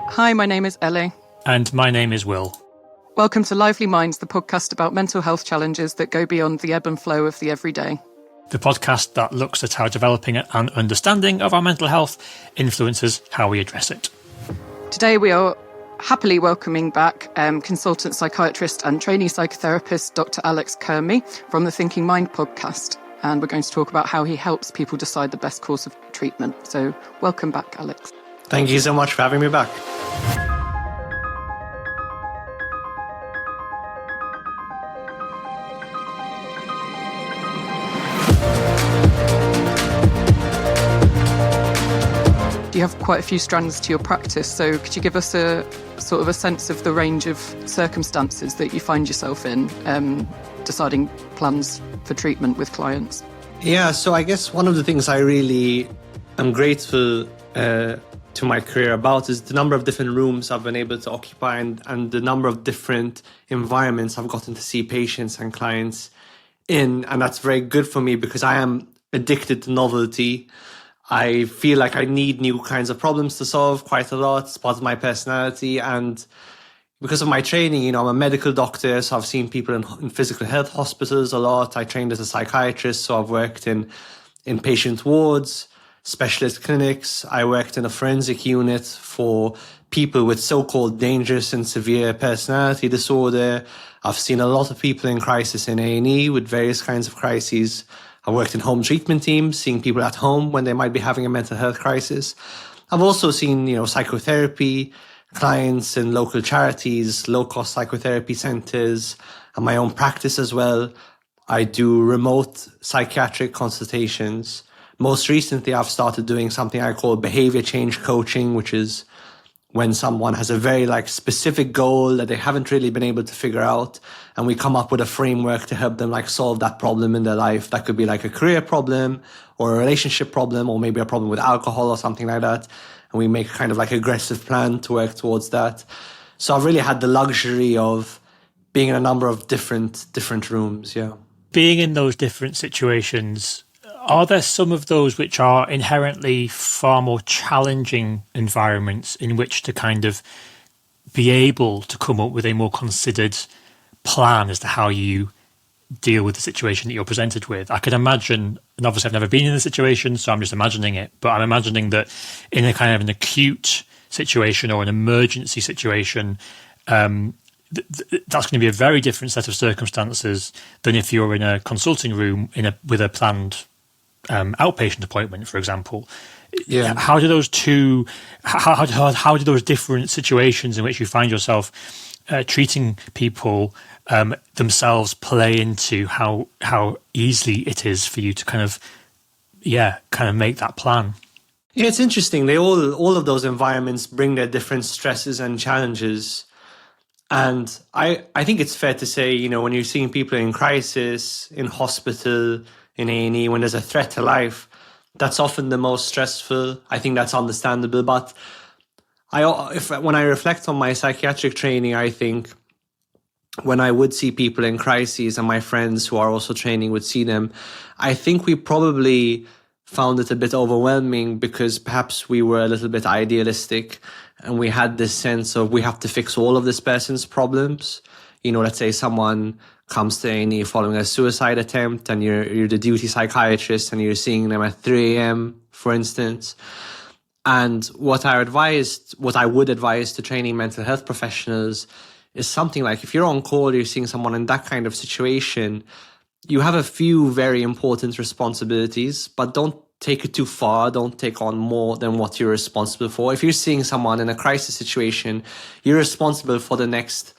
Hi, my name is Ellie. And my name is Will. Welcome to Lively Minds, the podcast about mental health challenges that go beyond the ebb and flow of the everyday. The podcast that looks at how developing an understanding of our mental health influences how we address it. Today we are happily welcoming back consultant psychiatrist and trainee psychotherapist Dr Alex Curmi from the Thinking Mind podcast. And we're going to talk about how he helps people decide the best course of treatment. So welcome back, Alex. Thank you so much for having me back. You have quite a few strands to your practice, so could you give us a sort of a sense of the range of circumstances that you find yourself in deciding plans for treatment with clients? Yeah, so I guess one of the things I really am grateful to my career about is the number of different rooms I've been able to occupy and the number of different environments I've gotten to see patients and clients in. And that's very good for me because I am addicted to novelty. I feel like I need new kinds of problems to solve quite a lot. It's part of my personality. And because of my training, I'm a medical doctor, so I've seen people in physical health hospitals a lot. I trained as a psychiatrist, so I've worked in inpatient wards, specialist clinics. I worked in a forensic unit for people with so-called dangerous and severe personality disorder. I've seen a lot of people in crisis in A&E with various kinds of crises. I worked in home treatment teams, seeing people at home when they might be having a mental health crisis. I've also seen, psychotherapy clients in local charities, low-cost psychotherapy centers, and my own practice as well. I do remote psychiatric consultations. Most recently, I've started doing something I call behavior change coaching, which is when someone has a very specific goal that they haven't really been able to figure out, and we come up with a framework to help them solve that problem in their life. That could be a career problem or a relationship problem or maybe a problem with alcohol or something like that. And we make kind of aggressive plan to work towards that. So I've really had the luxury of being in a number of different rooms, yeah. Being in those different situations, are there some of those which are inherently far more challenging environments in which to kind of be able to come up with a more considered plan as to how you deal with the situation that you're presented with? I could imagine, and obviously I've never been in the situation, so I'm just imagining it, but I'm imagining that in a kind of an acute situation or an emergency situation, that's going to be a very different set of circumstances than if you're in a consulting room with a planned outpatient appointment, for example. Yeah. How do those two, how do those different situations in which you find yourself treating people themselves play into how easily it is for you to kind of make that plan? Yeah, it's interesting. They all of those environments bring their different stresses and challenges. And I think it's fair to say, when you're seeing people in crisis, in hospital, in A&E, when there's a threat to life, that's often the most stressful. I think that's understandable. But when I reflect on my psychiatric training, I think when I would see people in crises and my friends who are also training would see them, I think we probably found it a bit overwhelming because perhaps we were a little bit idealistic and we had this sense of we have to fix all of this person's problems. Let's say someone comes to A&E following a suicide attempt and you're the duty psychiatrist and you're seeing them at 3 a.m., for instance. And what I would advise to training mental health professionals is something like if you're on call, you're seeing someone in that kind of situation, you have a few very important responsibilities, but don't take it too far. Don't take on more than what you're responsible for. If you're seeing someone in a crisis situation, you're responsible for the next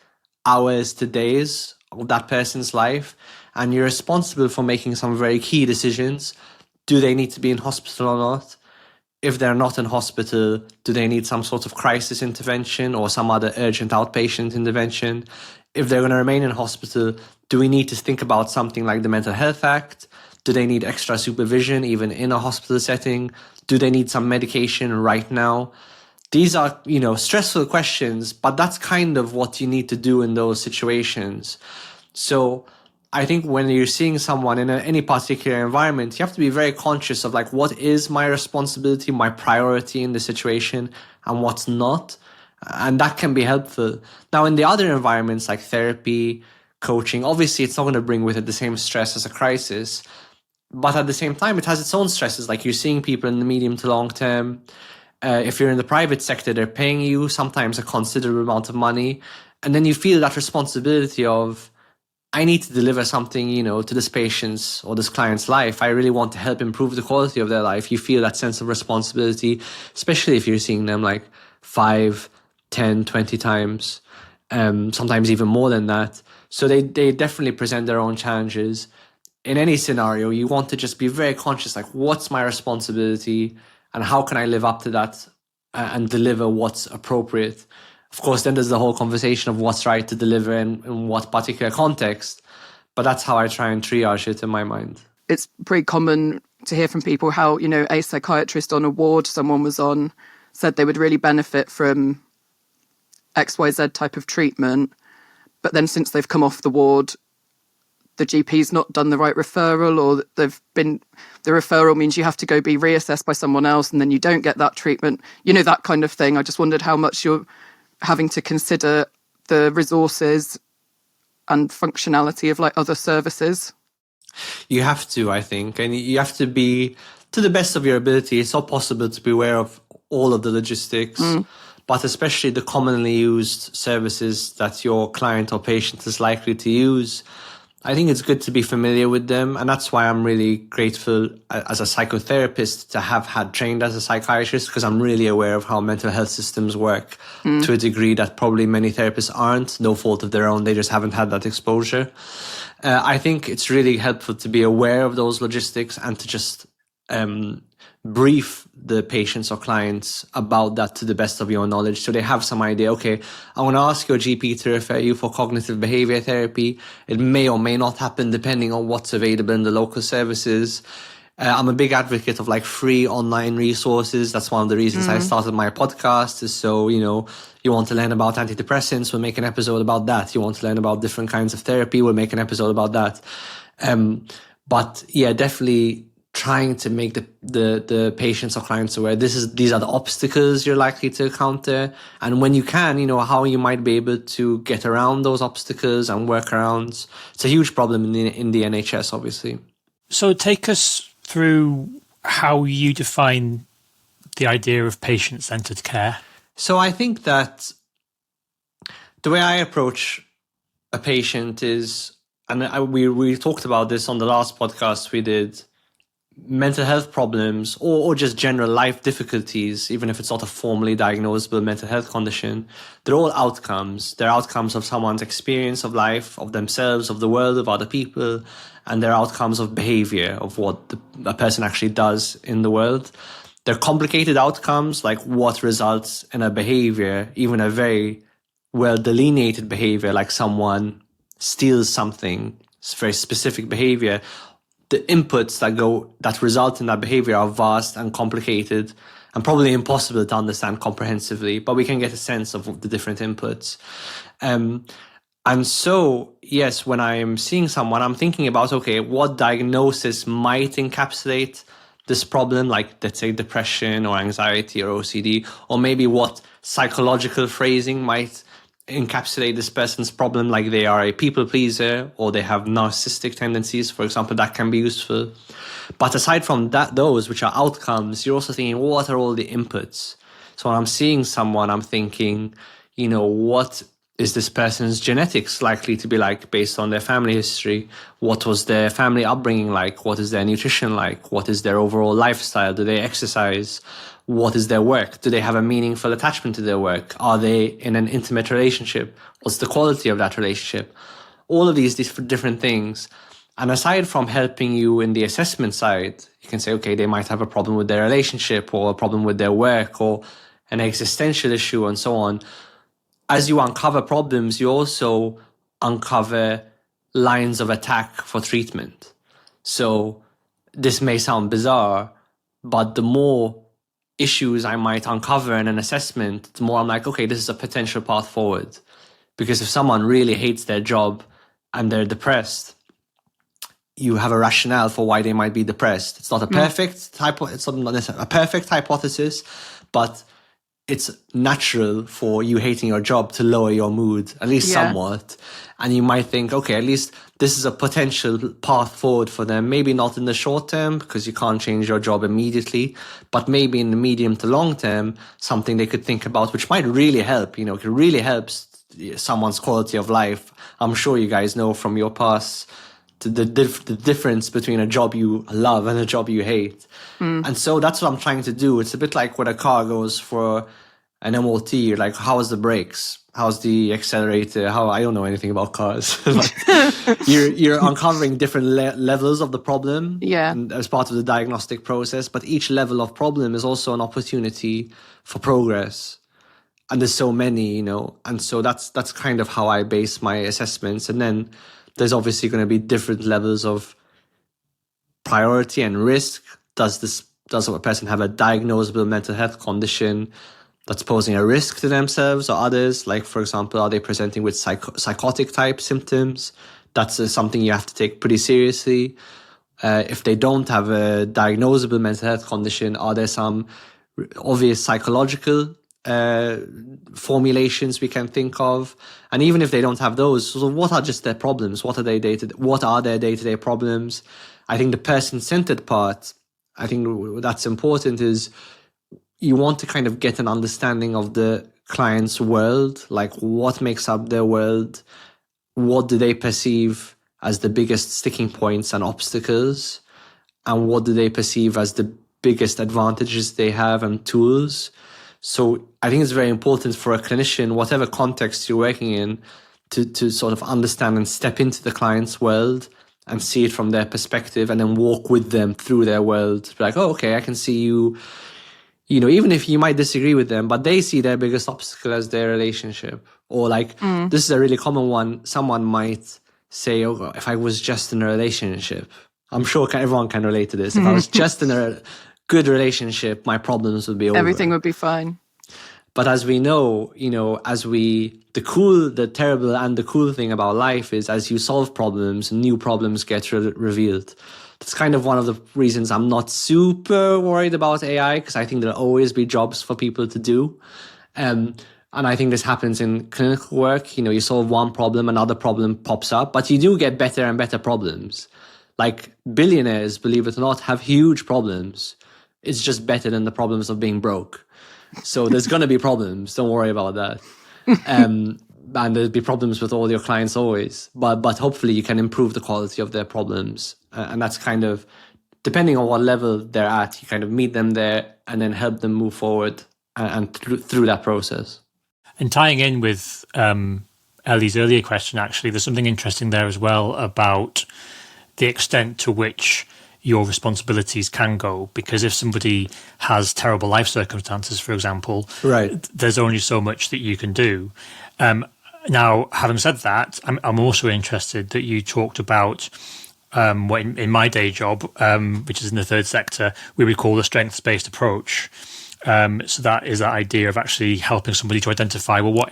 hours to days of that person's life, and you're responsible for making some very key decisions. Do they need to be in hospital or not? If they're not in hospital, do they need some sort of crisis intervention or some other urgent outpatient intervention? If they're going to remain in hospital, do we need to think about something like the Mental Health Act? Do they need extra supervision even in a hospital setting? Do they need some medication right now? These are, stressful questions, but that's kind of what you need to do in those situations. So I think when you're seeing someone in any particular environment, you have to be very conscious of what is my responsibility, my priority in the situation and what's not. And that can be helpful. Now, in the other environments like therapy, coaching, obviously it's not going to bring with it the same stress as a crisis. But at the same time, it has its own stresses. Like you're seeing people in the medium to long term. If you're in the private sector, they're paying you sometimes a considerable amount of money. And then you feel that responsibility of, I need to deliver something, to this patient's or this client's life. I really want to help improve the quality of their life. You feel that sense of responsibility, especially if you're seeing them like 5, 10, 20 times, sometimes even more than that. So they definitely present their own challenges. In any scenario, you want to just be very conscious, like, what's my responsibility and how can I live up to that and deliver what's appropriate? Of course, then there's the whole conversation of what's right to deliver in what particular context. But that's how I try and triage it in my mind. It's pretty common to hear from people how, a psychiatrist on a ward someone was on said they would really benefit from XYZ type of treatment. But then since they've come off the ward, the GP's not done the right referral, or the referral means you have to go be reassessed by someone else and then you don't get that treatment, that kind of thing. I just wondered how much you're having to consider the resources and functionality of like other services. You have to, I think, and you have to be, to the best of your ability, it's not possible to be aware of all of the logistics, but especially the commonly used services that your client or patient is likely to use. I think it's good to be familiar with them. And that's why I'm really grateful as a psychotherapist to have had trained as a psychiatrist, because I'm really aware of how mental health systems work to a degree that probably many therapists aren't, no fault of their own. They just haven't had that exposure. I think it's really helpful to be aware of those logistics and to just brief the patients or clients about that to the best of your knowledge, so they have some idea. Okay, I want to ask your GP to refer you for cognitive behavior therapy. It may or may not happen depending on what's available in the local services. I'm a big advocate of like free online resources. That's one of the reasons I started my podcast, is so, you want to learn about antidepressants, we'll make an episode about that. You want to learn about different kinds of therapy, we'll make an episode about that. But yeah, definitely trying to make the patients or clients aware these are the obstacles you're likely to encounter, and when you can, how you might be able to get around those obstacles and workarounds. It's a huge problem in the NHS, obviously. So take us through how you define the idea of patient-centered care. So I think that the way I approach a patient is, and we talked about this on the last podcast we did, mental health problems or just general life difficulties, even if it's not a formally diagnosable mental health condition, they're all outcomes. They're outcomes of someone's experience of life, of themselves, of the world, of other people, and they're outcomes of behavior, of what a person actually does in the world. They're complicated outcomes, like what results in a behavior, even a very well delineated behavior, like someone steals something. It's a very specific behavior. The inputs that result in that behavior are vast and complicated and probably impossible to understand comprehensively, but we can get a sense of the different inputs. And so, yes, when I'm seeing someone, I'm thinking about, okay, what diagnosis might encapsulate this problem, like, let's say, depression or anxiety or OCD, or maybe what psychological phrasing might encapsulate this person's problem, like they are a people pleaser or they have narcissistic tendencies, for example. That can be useful. But aside from that, those which are outcomes, you're also thinking, what are all the inputs? So when I'm seeing someone, I'm thinking, what is this person's genetics likely to be like based on their family history? What was their family upbringing like? What is their nutrition like? What is their overall lifestyle? Do they exercise? What is their work? Do they have a meaningful attachment to their work? Are they in an intimate relationship? What's the quality of that relationship? All of these different things. And aside from helping you in the assessment side, you can say, okay, they might have a problem with their relationship or a problem with their work or an existential issue and so on. As you uncover problems, you also uncover lines of attack for treatment. So this may sound bizarre, but the more issues I might uncover in an assessment, the more I'm like, okay, this is a potential path forward. Because if someone really hates their job and they're depressed, you have a rationale for why they might be depressed. It's not a perfect it's not a perfect hypothesis, but it's natural for you hating your job to lower your mood, at least somewhat. And you might think, okay, at least this is a potential path forward for them. Maybe not in the short term, because you can't change your job immediately, but maybe in the medium to long term, something they could think about, which might really help, it really helps someone's quality of life. I'm sure you guys know from your past the difference between a job you love and a job you hate. And so that's what I'm trying to do. It's a bit like when a car goes for an MOT, you're like, how's the brakes? How's the accelerator? I don't know anything about cars. you're uncovering different levels of the problem as part of the diagnostic process. But each level of problem is also an opportunity for progress. And there's so many, and so that's kind of how I base my assessments. And then there's obviously going to be different levels of priority and risk. Does a person have a diagnosable mental health condition that's posing a risk to themselves or others? Like, for example, are they presenting with psychotic type symptoms? That's something you have to take pretty seriously. If they don't have a diagnosable mental health condition, are there some obvious psychological formulations we can think of? And even if they don't have those, so what are just their problems? What are their day-to-day problems? I think the person-centered part, I think that's important, is you want to kind of get an understanding of the client's world, like what makes up their world, what do they perceive as the biggest sticking points and obstacles, and what do they perceive as the biggest advantages they have and tools. So I think it's very important for a clinician, whatever context you're working in, to sort of understand and step into the client's world and see it from their perspective, and then walk with them through their world. Be like, oh, okay, I can see you, even if you might disagree with them, but they see their biggest obstacle as their relationship. Or like, this is a really common one. Someone might say, oh, if I was just in a relationship, I'm sure everyone can relate to this. If I was just in a good relationship, my problems would be over. Everything would be fine. But as we know, the terrible and the cool thing about life is, as you solve problems, new problems get revealed. That's kind of one of the reasons I'm not super worried about AI, because I think there'll always be jobs for people to do. And I think this happens in clinical work. You solve one problem, another problem pops up, but you do get better and better problems. Like billionaires, believe it or not, have huge problems. It's just better than the problems of being broke. So there's going to be problems. Don't worry about that. And there'll be problems with all your clients always. But hopefully you can improve the quality of their problems. And that's kind of, depending on what level they're at, you kind of meet them there and then help them move forward and through that process. And tying in with Ellie's earlier question, actually, there's something interesting there as well about the extent to which your responsibilities can go, because if somebody has terrible life circumstances, for example, there's only so much that you can do. Now, having said that, I'm also interested that you talked about what in my day job, which is in the third sector, we would call the strengths-based approach. So that is that idea of actually helping somebody to identify, well,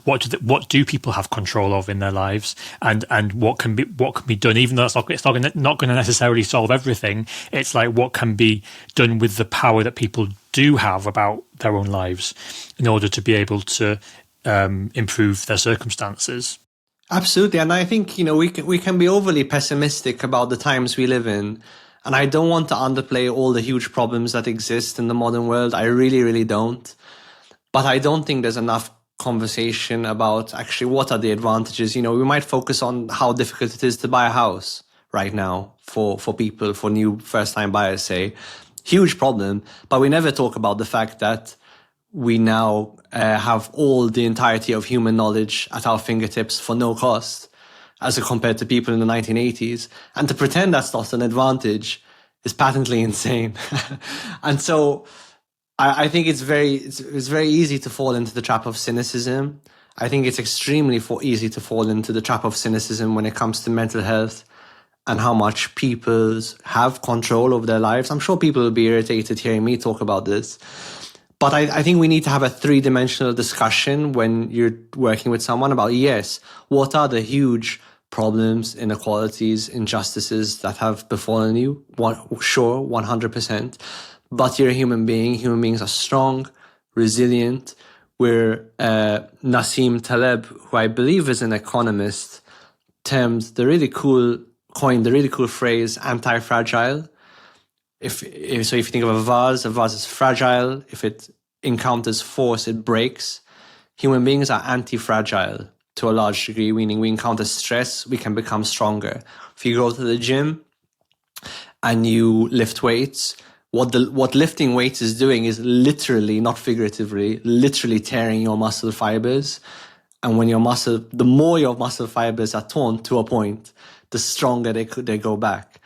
what do people have control of in their lives, and what can be done, even though it's not going to necessarily solve everything. It's like what can be done with the power that people do have about their own lives in order to be able to improve their circumstances. Absolutely, and I think we can be overly pessimistic about the times we live in. And I don't want to underplay all the huge problems that exist in the modern world. I really, really don't. But I don't think there's enough conversation about actually what are the advantages. We might focus on how difficult it is to buy a house right now for people, for new first-time buyers, say. Huge problem. But we never talk about the fact that we now have all the entirety of human knowledge at our fingertips for no cost, as compared to people in the 1980s. And to pretend that's not an advantage is patently insane. And so I think it's very easy to fall into the trap of cynicism. I think it's extremely easy to fall into the trap of cynicism when it comes to mental health and how much people have control over their lives. I'm sure people will be irritated hearing me talk about this. But I think we need to have a three-dimensional discussion when you're working with someone about, yes, what are the huge problems, inequalities, injustices that have befallen you? Sure, 100%. But you're a human being. Human beings are strong, resilient, where Nassim Taleb, who I believe is an economist, coined the really cool phrase anti-fragile. So if you think of a vase is fragile. If it encounters force, it breaks. Human beings are anti-fragile to a large degree, meaning we encounter stress, we can become stronger. If you go to the gym and you lift weights, what lifting weights is doing is literally, not figuratively, literally tearing your muscle fibers. And when the more your muscle fibers are torn to a point, the stronger they go back.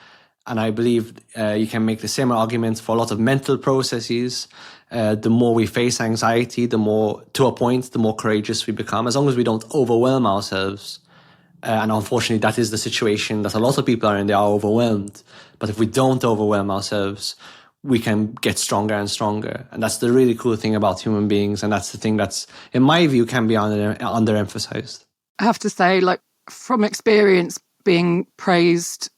And I believe you can make the same arguments for a lot of mental processes. The more we face anxiety, the more courageous we become, as long as we don't overwhelm ourselves. And unfortunately, that is the situation that a lot of people are in. They are overwhelmed. But if we don't overwhelm ourselves, we can get stronger and stronger. And that's the really cool thing about human beings. And that's the thing that's, in my view, can be underemphasized. I have to say, like, from experience, being praised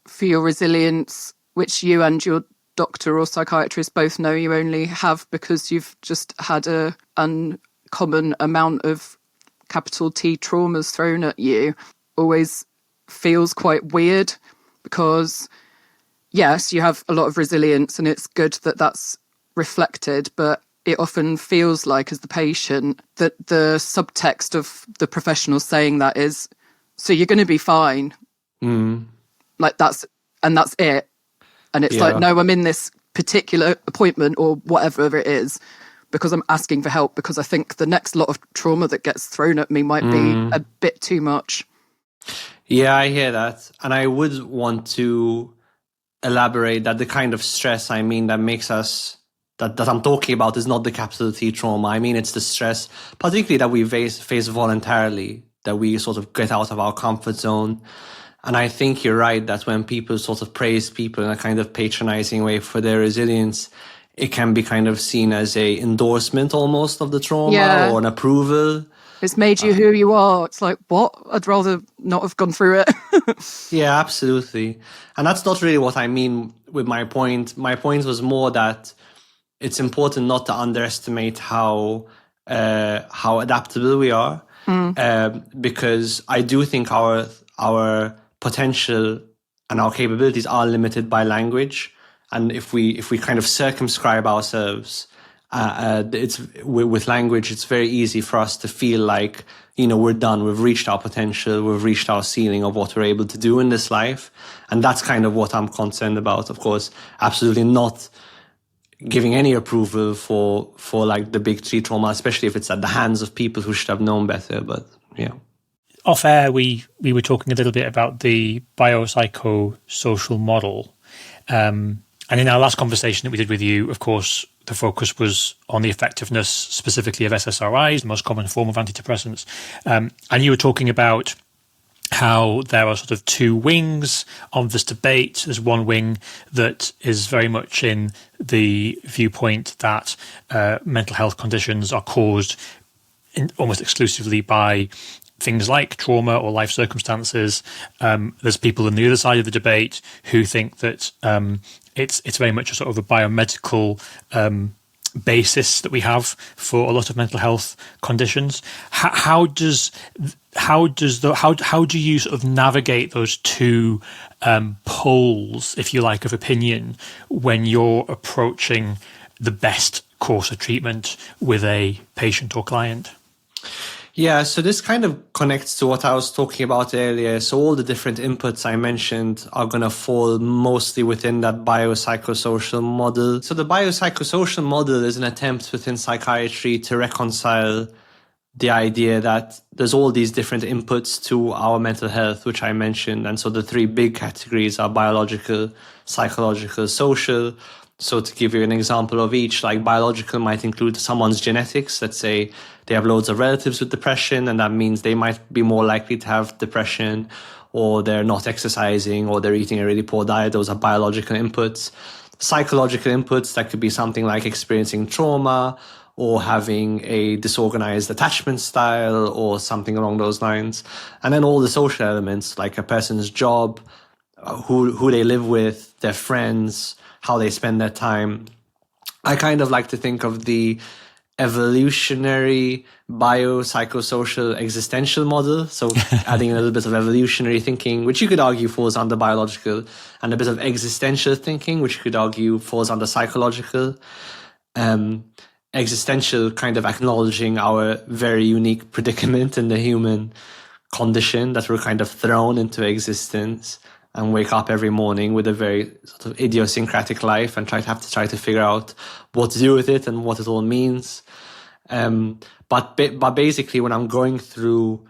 for your resilience, which you and your doctor or psychiatrist both know you only have because you've just had a uncommon amount of capital T traumas thrown at you, always feels quite weird, because yes, you have a lot of resilience and it's good that that's reflected, but it often feels like, as the patient, that the subtext of the professional saying that is, so you're going to be fine. Like that's it. And it's like, no, I'm in this particular appointment or whatever it is because I'm asking for help, because I think the next lot of trauma that gets thrown at me might be a bit too much. Yeah, I hear that. And I would want to elaborate that the kind of stress, I mean, that makes us, that I'm talking about is not the capital T trauma. I mean, it's the stress, particularly that we face voluntarily, that we sort of get out of our comfort zone. And I think you're right that when people sort of praise people in a kind of patronizing way for their resilience, it can be kind of seen as a endorsement almost of the trauma or an approval. It's made you who you are. It's like, what? I'd rather not have gone through it. Yeah, absolutely. And that's not really what I mean with my point. My point was more that it's important not to underestimate how adaptable we are, because I do think our potential and our capabilities are limited by language. And if we kind of circumscribe ourselves, with language, it's very easy for us to feel like, we're done. We've reached our potential. We've reached our ceiling of what we're able to do in this life. And that's kind of what I'm concerned about. Of course, absolutely not giving any approval for like the big three trauma, especially if it's at the hands of people who should have known better. But yeah. Off air, we were talking a little bit about the biopsychosocial model. And in our last conversation that we did with you, of course, the focus was on the effectiveness specifically of SSRIs, the most common form of antidepressants. And you were talking about how there are sort of two wings of this debate. There's one wing that is very much in the viewpoint that mental health conditions are caused almost exclusively by things like trauma or life circumstances. There's people on the other side of the debate who think that it's very much a sort of a biomedical basis that we have for a lot of mental health conditions. How do you sort of navigate those two poles, if you like, of opinion when you're approaching the best course of treatment with a patient or client? Yeah, so this kind of connects to what I was talking about earlier. So all the different inputs I mentioned are going to fall mostly within that biopsychosocial model. So the biopsychosocial model is an attempt within psychiatry to reconcile the idea that there's all these different inputs to our mental health, which I mentioned. And so the three big categories are biological, psychological, social. So to give you an example of each, like biological might include someone's genetics. Let's say they have loads of relatives with depression, and that means they might be more likely to have depression, or they're not exercising, or they're eating a really poor diet. Those are biological inputs. Psychological inputs, that could be something like experiencing trauma or having a disorganized attachment style or something along those lines. And then all the social elements, like a person's job, who they live with, their friends, how they spend their time. I kind of like to think of the evolutionary, biopsychosocial, existential model. So adding a little bit of evolutionary thinking, which you could argue falls under biological, and a bit of existential thinking, which you could argue falls under psychological. Existential kind of acknowledging our very unique predicament in the human condition, that we're kind of thrown into existence and wake up every morning with a very sort of idiosyncratic life and try to figure out what to do with it and what it all means. But basically, when I'm going through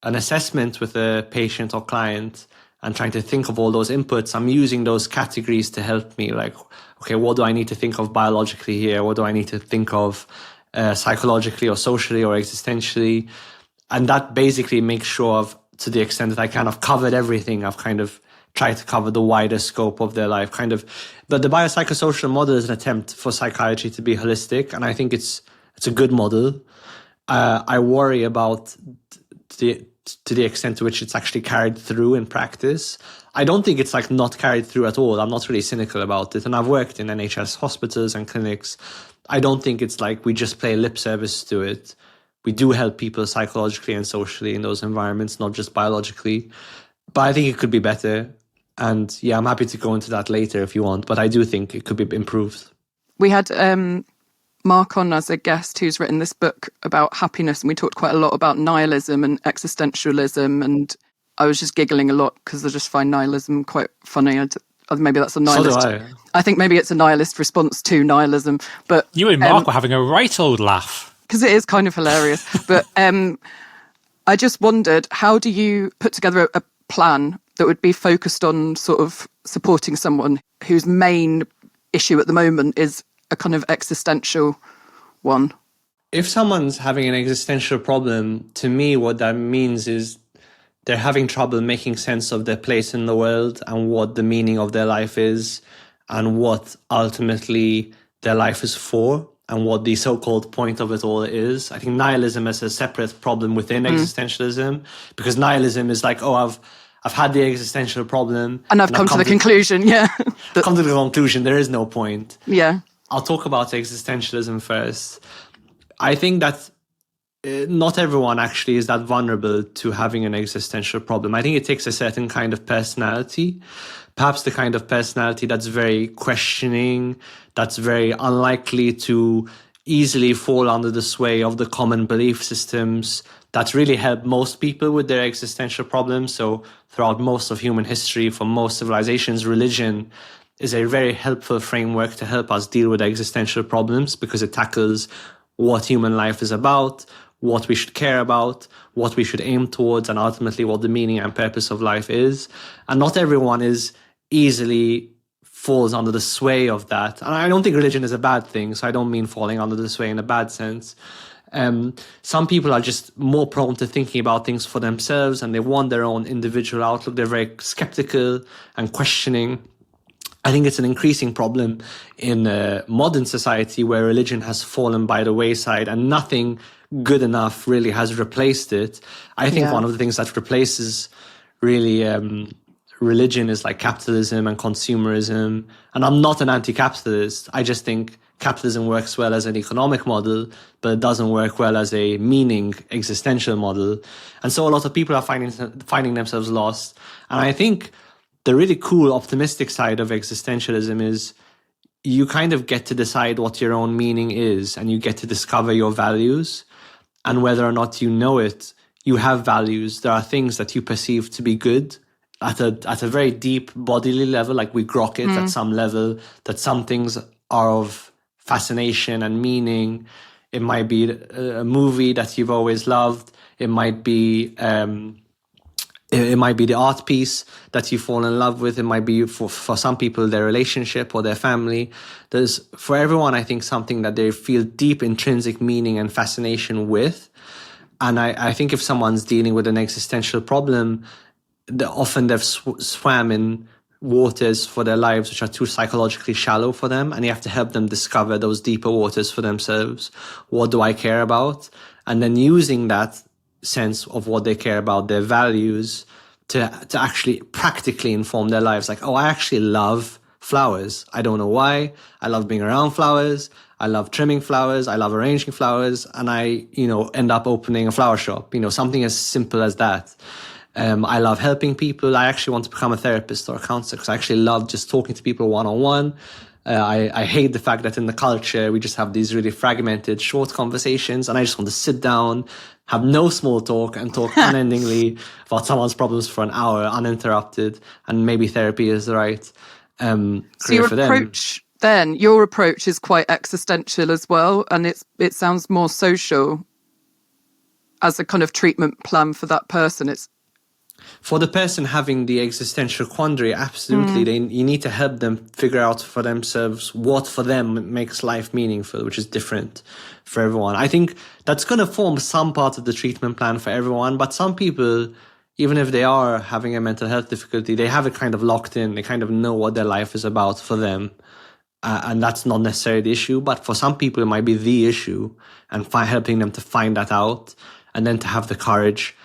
an assessment with a patient or client and trying to think of all those inputs, I'm using those categories to help me. Like, okay, what do I need to think of biologically here? What do I need to think of psychologically or socially or existentially? And that basically makes sure of, to the extent that I kind of covered everything, I've kind of tried to cover the wider scope of their life. But the biopsychosocial model is an attempt for psychiatry to be holistic, and I think it's a good model. I worry about to the extent to which it's actually carried through in practice. I don't think it's like not carried through at all. I'm not really cynical about it. And I've worked in NHS hospitals and clinics. I don't think it's like we just play lip service to it. We do help people psychologically and socially in those environments, not just biologically. But I think it could be better. And yeah, I'm happy to go into that later if you want. But I do think it could be improved. We had Mark on as a guest who's written this book about happiness, and we talked quite a lot about nihilism and existentialism, and I was just giggling a lot because I just find nihilism quite funny. Maybe that's a nihilist. So do I think maybe it's a nihilist response to nihilism. But you and Mark were having a right old laugh. Because it is kind of hilarious. But I just wondered, how do you put together a plan that would be focused on sort of supporting someone whose main issue at the moment is a kind of existential one? If someone's having an existential problem, to me, what that means is they're having trouble making sense of their place in the world and what the meaning of their life is and what ultimately their life is for and what the so-called point of it all is. I think nihilism is a separate problem within existentialism, because nihilism is like, oh, I've had the existential problem. And I've come to the conclusion, yeah. Come to the conclusion, there is no point. Yeah. I'll talk about existentialism first. I think that not everyone actually is that vulnerable to having an existential problem. I think it takes a certain kind of personality, perhaps the kind of personality that's very questioning, that's very unlikely to easily fall under the sway of the common belief systems that really help most people with their existential problems. So throughout most of human history, for most civilizations, religion is a very helpful framework to help us deal with existential problems, because it tackles what human life is about, what we should care about, what we should aim towards, and ultimately what the meaning and purpose of life is. And not everyone is easily falls under the sway of that. And I don't think religion is a bad thing, so I don't mean falling under the sway in a bad sense. Some people are just more prone to thinking about things for themselves, and they want their own individual outlook. They're very skeptical and questioning. I think it's an increasing problem in modern society, where religion has fallen by the wayside and nothing good enough really has replaced it. I think one of the things that replaces really religion is like capitalism and consumerism. And I'm not an anti-capitalist. I just think capitalism works well as an economic model, but it doesn't work well as a meaning existential model. And so a lot of people are finding themselves lost. And I think the really cool optimistic side of existentialism is you kind of get to decide what your own meaning is, and you get to discover your values. And whether or not you know it, you have values. There are things that you perceive to be good at a very deep bodily level, like we grok it at some level, that some things are of fascination and meaning. It might be a movie that you've always loved. It might be the art piece that you fall in love with. It might be for some people their relationship or their family. There's, for everyone, I think, something that they feel deep intrinsic meaning and fascination with. And I think if someone's dealing with an existential problem, often they've swam in waters for their lives which are too psychologically shallow for them, and you have to help them discover those deeper waters for themselves. What do I care about? And then using that sense of what they care about, their values, to actually practically inform their lives. Like, oh, I actually love flowers. I don't know why. I love being around flowers. I love trimming flowers, I love arranging flowers, and I, end up opening a flower shop, something as simple as that. I love helping people. I actually want to become a therapist or a counselor because I actually love just talking to people one-on-one. I hate the fact that in the culture, we just have these really fragmented, short conversations, and I just want to sit down, have no small talk, and talk unendingly about someone's problems for an hour, uninterrupted, and maybe therapy is the right so your approach is quite existential as well, and it sounds more social as a kind of treatment plan for that person. It's for the person having the existential quandary, absolutely. You need to help them figure out for themselves what for them makes life meaningful, which is different for everyone. I think that's going to form some part of the treatment plan for everyone. But some people, even if they are having a mental health difficulty, they have it kind of locked in. They kind of know what their life is about for them. And that's not necessarily the issue. But for some people, it might be the issue, and helping them to find that out and then to have the courage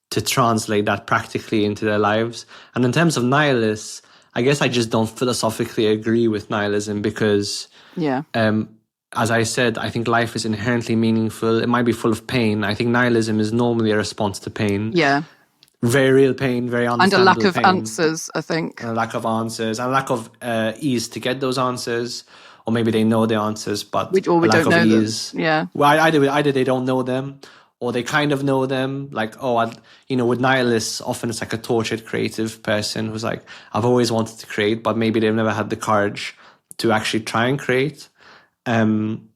to translate that practically into their lives. And in terms of nihilists, I guess I just don't philosophically agree with nihilism because, as I said, I think life is inherently meaningful. It might be full of pain. I think nihilism is normally a response to pain. Yeah. Very real pain, very understandable and a lack of pain. answers, I think. And a lack of answers, and a lack of ease to get those answers. Or maybe they know the answers, but we don't know ease. them. Yeah. Well, either they don't know them, or they kind of know them. Like, with nihilists, often it's like a tortured creative person who's like, I've always wanted to create, but maybe they've never had the courage to actually try and create. And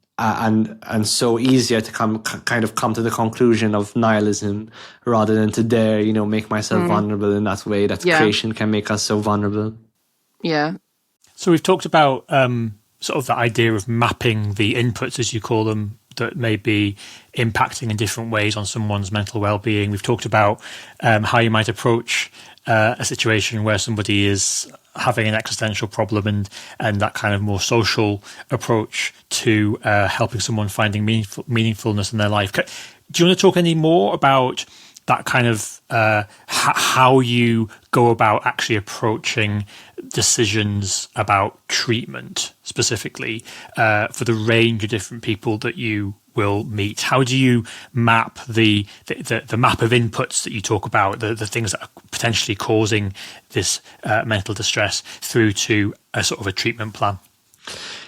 so easier to come to the conclusion of nihilism rather than to dare, make myself vulnerable in that way that creation can make us so vulnerable. Yeah. So we've talked about sort of the idea of mapping the inputs, as you call them, that may be impacting in different ways on someone's mental well-being. We've talked about how you might approach a situation where somebody is having an existential problem and that kind of more social approach to helping someone finding meaningfulness in their life. Do you want to talk any more about that kind of how you go about actually approaching decisions about treatment specifically for the range of different people that you will meet? How do you map the map of inputs that you talk about, the things that are potentially causing this mental distress through to a sort of a treatment plan?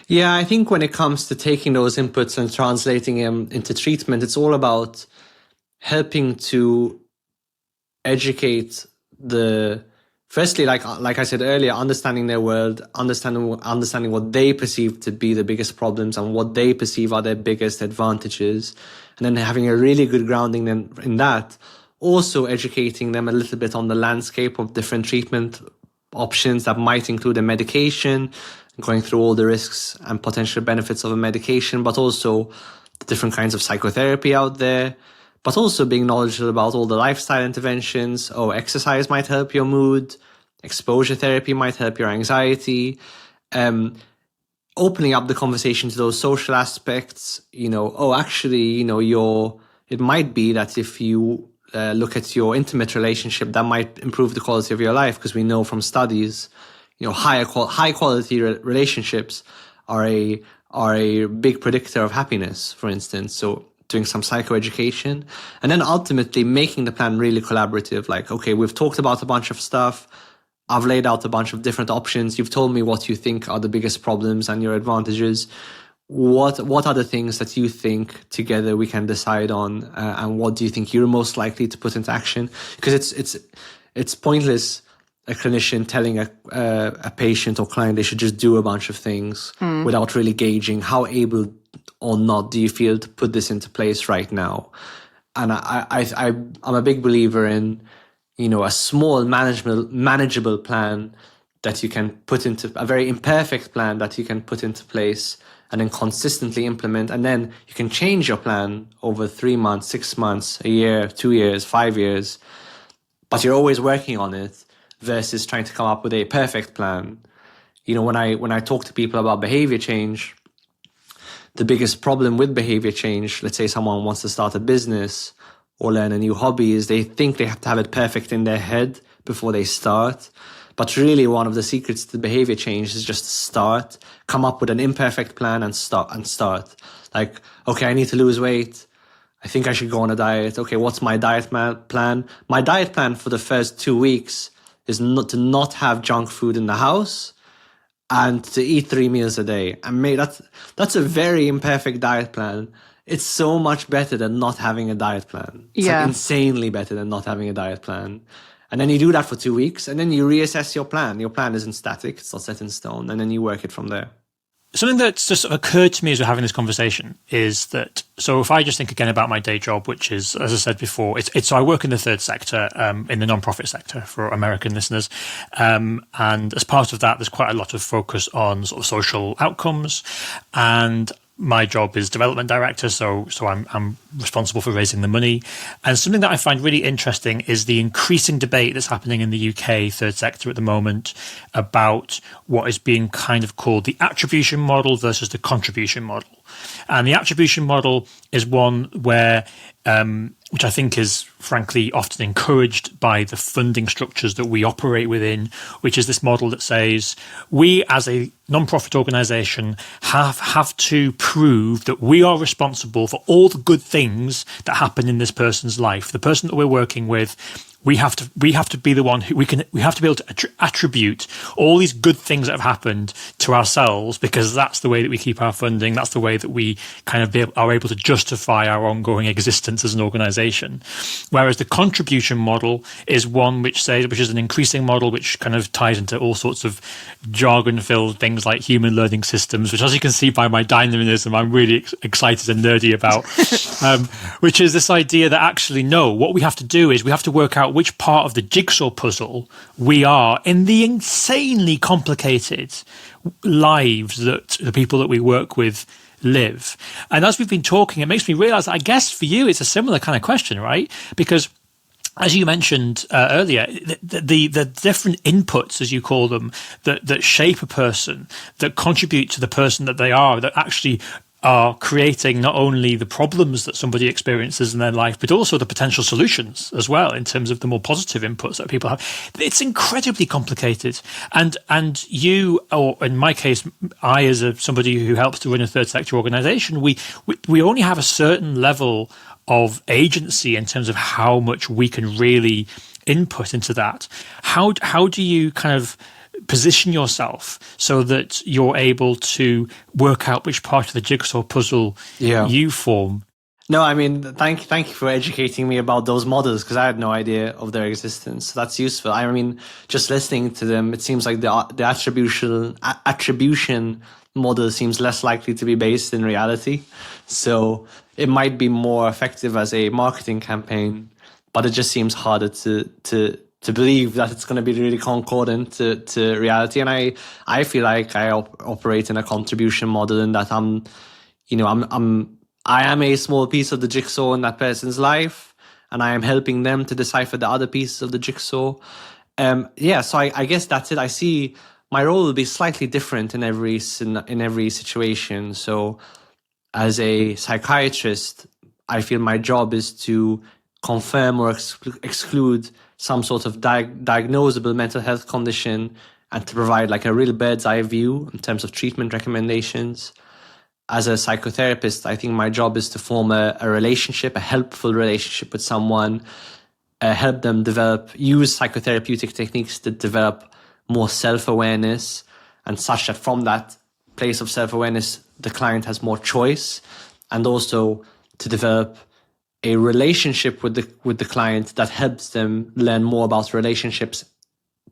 Yeah, I think when it comes to taking those inputs and translating them into treatment, it's all about helping to educate firstly, like I said earlier, understanding their world, understanding what they perceive to be the biggest problems and what they perceive are their biggest advantages, and then having a really good grounding in that. Also educating them a little bit on the landscape of different treatment options that might include a medication, going through all the risks and potential benefits of a medication, but also the different kinds of psychotherapy out there. But also being knowledgeable about all the lifestyle interventions. Exercise might help your mood. Exposure therapy might help your anxiety. Opening up the conversation to those social aspects. It might be that if you look at your intimate relationship, that might improve the quality of your life, because we know from studies, high quality relationships are a big predictor of happiness, for instance. So doing some psychoeducation, and then ultimately making the plan really collaborative. Like, okay, we've talked about a bunch of stuff. I've laid out a bunch of different options. You've told me what you think are the biggest problems and your advantages. What are the things that you think together we can decide on, and what do you think you're most likely to put into action? Because it's pointless a clinician telling a patient or client they should just do a bunch of things without really gauging how able or not do you feel to put this into place right now. And I'm a big believer in, a small manageable plan that you can put into, a very imperfect plan that you can put into place and then consistently implement. And then you can change your plan over 3 months, 6 months, a year, 2 years, 5 years, but you're always working on it versus trying to come up with a perfect plan. When I talk to people about behavior change, the biggest problem with behavior change, let's say someone wants to start a business or learn a new hobby, is they think they have to have it perfect in their head before they start. But really, one of the secrets to behavior change is just to start, come up with an imperfect plan and start. Like, okay, I need to lose weight. I think I should go on a diet. Okay, what's my diet plan? My diet plan for the first 2 weeks is to not have junk food in the house and to eat 3 meals a day. And mate, that's a very imperfect diet plan. It's so much better than not having a diet plan. It's like insanely better than not having a diet plan. And then you do that for 2 weeks, and then you reassess your plan. Your plan isn't static, it's not set in stone, and then you work it from there. Something that's just occurred to me as we're having this conversation is that, so if I just think again about my day job, which is, as I said before, so I work in the third sector, in the non-profit sector for American listeners. And as part of that, there's quite a lot of focus on sort of social outcomes. And my job is development director, so I'm responsible for raising the money. And something that I find really interesting is the increasing debate that's happening in the UK third sector at the moment about what is being kind of called the attribution model versus the contribution model. And the attribution model is one where, which I think is frankly often encouraged by the funding structures that we operate within, which is this model that says we as a non-profit organisation have to prove that we are responsible for all the good things that happen in this person's life. The person that we're working with, we have to be the one who we have to be able to attribute all these good things that have happened to ourselves, because that's the way that we keep our funding. That's the way that we kind of are able to justify our ongoing existence as an organisation. Whereas the contribution model is one which is an increasing model, which kind of ties into all sorts of jargon-filled things like human learning systems, which, as you can see by my dynamism, I'm really excited and nerdy about, which is this idea that actually, no, what we have to do is we have to work out which part of the jigsaw puzzle we are in the insanely complicated lives that the people that we work with live. And as we've been talking, it makes me realize that I guess for you it's a similar kind of question, right? Because as you mentioned earlier, the different inputs, as you call them, that shape a person, that contribute to the person that they are, that actually are creating not only the problems that somebody experiences in their life, but also the potential solutions as well, in terms of the more positive inputs that people have. It's incredibly complicated. And you, or in my case, I, as somebody who helps to run a third sector organization, we only have a certain level of agency in terms of how much we can really input into that. How do you kind of position yourself so that you're able to work out which part of the jigsaw puzzle you form? No, I mean, thank you for educating me about those models, because I had no idea of their existence. So that's useful. I mean, just listening to them, it seems like the attribution model seems less likely to be based in reality. So it might be more effective as a marketing campaign, but it just seems harder to believe that it's going to be really concordant to reality. And I feel like I operate in a contribution model, in that I am a small piece of the jigsaw in that person's life, and I am helping them to decipher the other pieces of the jigsaw. So I guess that's it. I see my role will be slightly different in every situation. So as a psychiatrist, I feel my job is to confirm or exclude some sort of diagnosable mental health condition, and to provide like a real bird's eye view in terms of treatment recommendations. As a psychotherapist, I think my job is to form a relationship, a helpful relationship with someone, help them use psychotherapeutic techniques to develop more self-awareness, and such that from that place of self-awareness, the client has more choice, and also to develop a relationship with the client that helps them learn more about relationships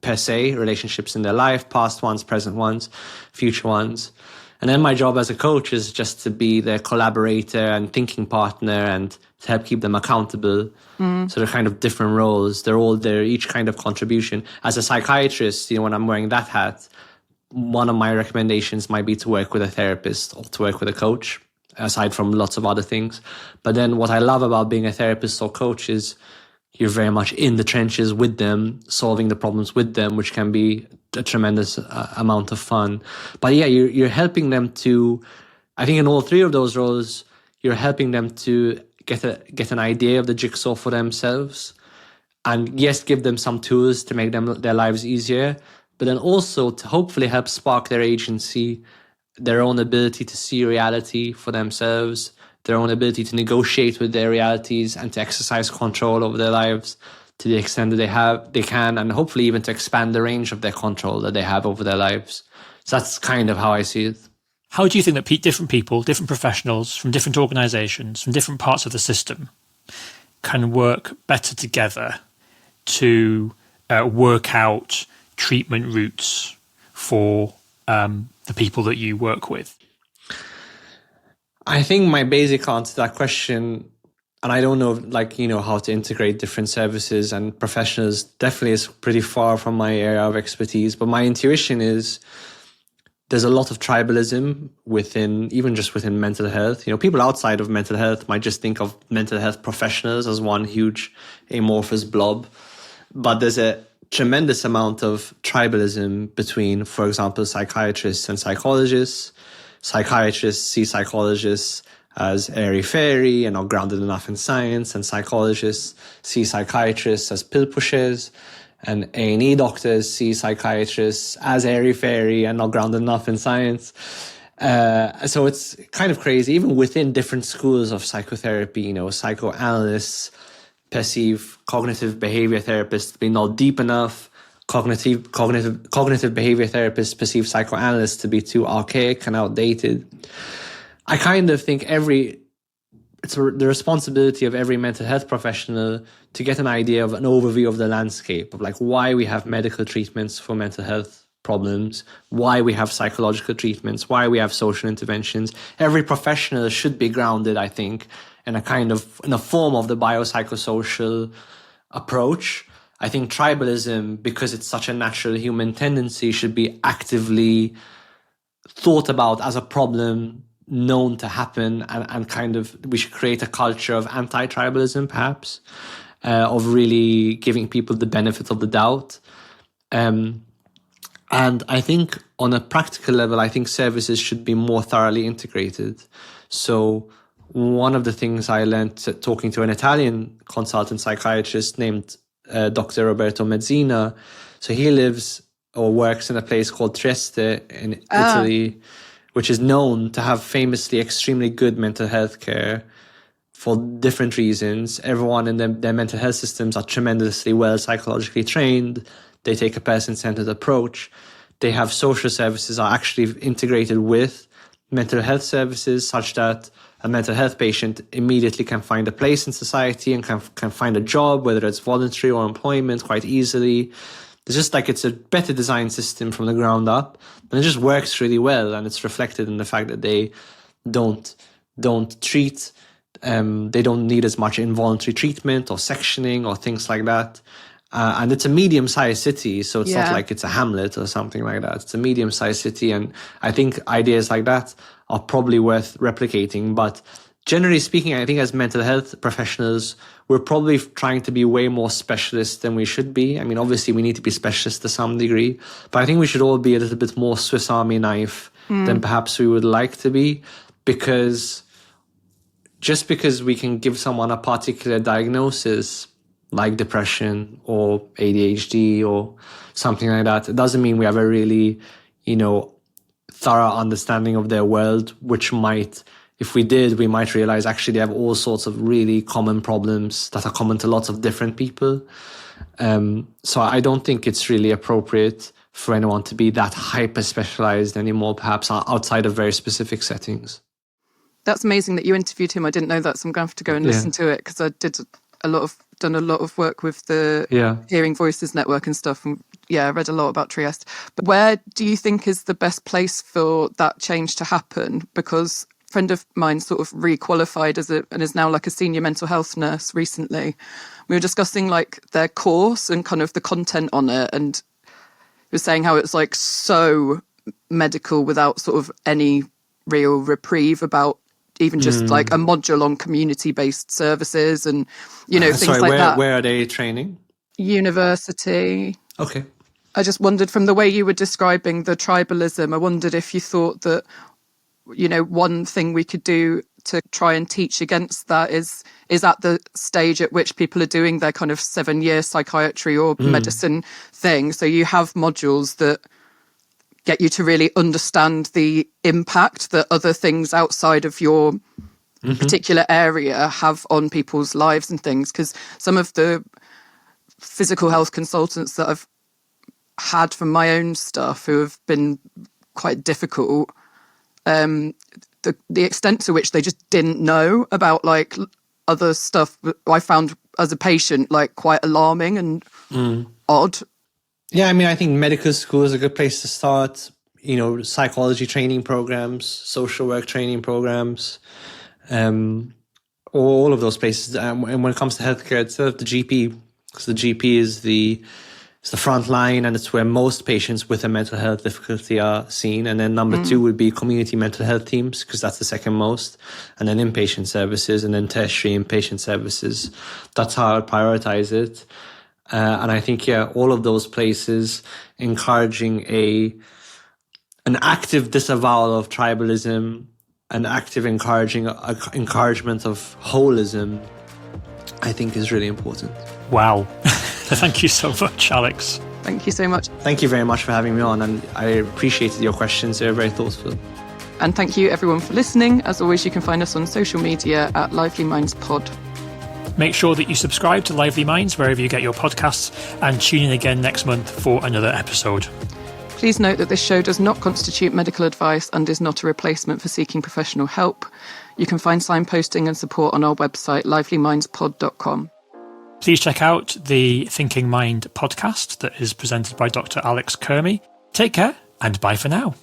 per se, relationships in their life, past ones, present ones, future ones. And then my job as a coach is just to be their collaborator and thinking partner, and to help keep them accountable. So they're kind of different roles. They're each kind of contribution. As a psychiatrist, when I'm wearing that hat, one of my recommendations might be to work with a therapist or to work with a coach, aside from lots of other things. But then what I love about being a therapist or coach is you're very much in the trenches with them, solving the problems with them, which can be a tremendous amount of fun. But yeah, you're helping them to, I think in all three of those roles, you're helping them to get an idea of the jigsaw for themselves. And yes, give them some tools to make their lives easier, but then also to hopefully help spark their agency, their own ability to see reality for themselves, their own ability to negotiate with their realities and to exercise control over their lives to the extent that they can, and hopefully even to expand the range of their control that they have over their lives. So that's kind of how I see it. How do you think that different people, different professionals from different organisations, from different parts of the system can work better together to work out treatment routes for the people that you work with? I think my basic answer to that question, and I don't know, how to integrate different services and professionals, definitely is pretty far from my area of expertise. But my intuition is there's a lot of tribalism even just within mental health. People outside of mental health might just think of mental health professionals as one huge amorphous blob. But there's a tremendous amount of tribalism between, for example, psychiatrists and psychologists. Psychiatrists see psychologists as airy-fairy and not grounded enough in science, and psychologists see psychiatrists as pill pushers, and A&E doctors see psychiatrists as airy-fairy and not grounded enough in science. So it's kind of crazy, even within different schools of psychotherapy. Psychoanalysts perceive cognitive behavior therapists to be not deep enough. Cognitive behavior therapists perceive psychoanalysts to be too archaic and outdated. I kind of think it's the responsibility of every mental health professional to get an idea of an overview of the landscape of why we have medical treatments for mental health problems, why we have psychological treatments, why we have social interventions. Every professional should be grounded, I think, in a form of the biopsychosocial approach. I think tribalism, because it's such a natural human tendency, should be actively thought about as a problem known to happen, and we should create a culture of anti-tribalism, perhaps, of really giving people the benefit of the doubt. And I think on a practical level, I think services should be more thoroughly integrated. So one of the things I learned talking to an Italian consultant psychiatrist named Dr. Roberto Mezzina. So he lives or works in a place called Trieste in Italy, which is known to have famously extremely good mental health care for different reasons. Everyone in their mental health systems are tremendously well psychologically trained. They take a person-centered approach. They have social services are actually integrated with mental health services such that a mental health patient immediately can find a place in society and can find a job, whether it's voluntary or employment, quite easily. It's just it's a better designed system from the ground up, and it just works really well. And it's reflected in the fact that they don't treat, they don't need as much involuntary treatment or sectioning or things like that. And it's a medium-sized city, so it's not like it's a hamlet or something like that. It's a medium-sized city, and I think ideas like that are probably worth replicating. But generally speaking, I think as mental health professionals, we're probably trying to be way more specialist than we should be. I mean, obviously, we need to be specialists to some degree, but I think we should all be a little bit more Swiss Army knife than perhaps we would like to be, because just because we can give someone a particular diagnosis like depression or ADHD or something like that, it doesn't mean we have a really, thorough understanding of their world, which might, if we did, we might realize actually they have all sorts of really common problems that are common to lots of different people. So I don't think it's really appropriate for anyone to be that hyper-specialized anymore, perhaps outside of very specific settings. That's amazing that you interviewed him. I didn't know that, so I'm going to have to go and listen to it, because I done a lot of work with the Hearing Voices Network and stuff. And I read a lot about Trieste. But where do you think is the best place for that change to happen? Because a friend of mine sort of re-qualified and is now a senior mental health nurse recently. We were discussing their course and kind of the content on it, and he was saying how it's so medical without sort of any real reprieve about even just a module on community-based services and, things like that. Where are they training? University. Okay. I just wondered, from the way you were describing the tribalism, I wondered if you thought that, one thing we could do to try and teach against that is at the stage at which people are doing their kind of 7-year psychiatry or medicine thing. So you have modules that get you to really understand the impact that other things outside of your particular area have on people's lives and things. Because some of the physical health consultants that I've had from my own stuff who have been quite difficult, the extent to which they just didn't know about like other stuff, I found as a patient like quite alarming and odd. Yeah, I mean, I think medical school is a good place to start. You know, psychology training programs, social work training programs, all of those places. And when it comes to healthcare, it's the GP, because the GP is it's the front line, and it's where most patients with a mental health difficulty are seen. And then number 2 would be community mental health teams, because that's the second most. And then inpatient services, and then tertiary inpatient services. That's how I'd prioritize it. And I think, all of those places encouraging an active disavowal of tribalism, an active encouragement of holism, I think is really important. Wow. Thank you so much, Alex. Thank you so much. Thank you very much for having me on, and I appreciated your questions. They're very thoughtful. And thank you everyone for listening. As always, you can find us on social media at Lively Minds Pod. Make sure that you subscribe to Lively Minds wherever you get your podcasts, and tune in again next month for another episode. Please note that this show does not constitute medical advice and is not a replacement for seeking professional help. You can find signposting and support on our website, livelymindspod.com. Please check out the Thinking Mind podcast that is presented by Dr Alex Curmi. Take care and bye for now.